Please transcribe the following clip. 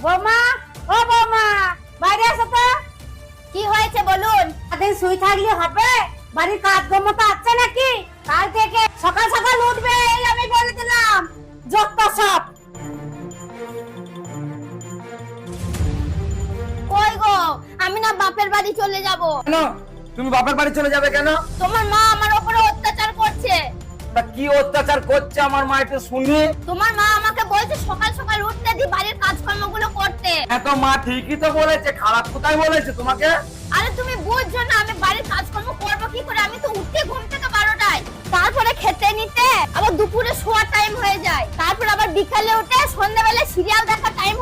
বৌমা, ও বৌমা, বাইরে আসো তো। কি হয়েছে বলুন? সারাদিন শুই থাকলে হবে? বাড়ির কাজকর্ম তো আছে নাকি? কাল থেকে সকাল সকাল উঠবে, এই আমি বলে দিলাম। যত সব। কই গো, আমি না বাপের বাড়ি চলে যাব। কেন তুমি বাপের বাড়ি চলে যাবে কেন? তোমার মা আমার উপরে অত্যাচার করছে। তা কি অত্যাচার করছে আমার মা, একটু শুনি। তোমার মা আমাকে বলছে সকাল সকাল উঠতে দি বাড়ির কাজকর্মগুলো করতে। এত মা ঠিকই তো বলেছে, খারাপ কোথায় বলেছে তোমাকে? আরে তুমি বুঝছো না আমি বাড়ির কাজকর্ম করবো কি করে? আমি তো উঠতে ঘুম থেকে 12টায়, তারপরে খেতে নিতে আবার দুপুরে শোয়ার টাইম হয়ে যায়, তারপর আবার বিকালে উঠে সন্ধ্যাবেলা সিরিয়াল দেখার টাইম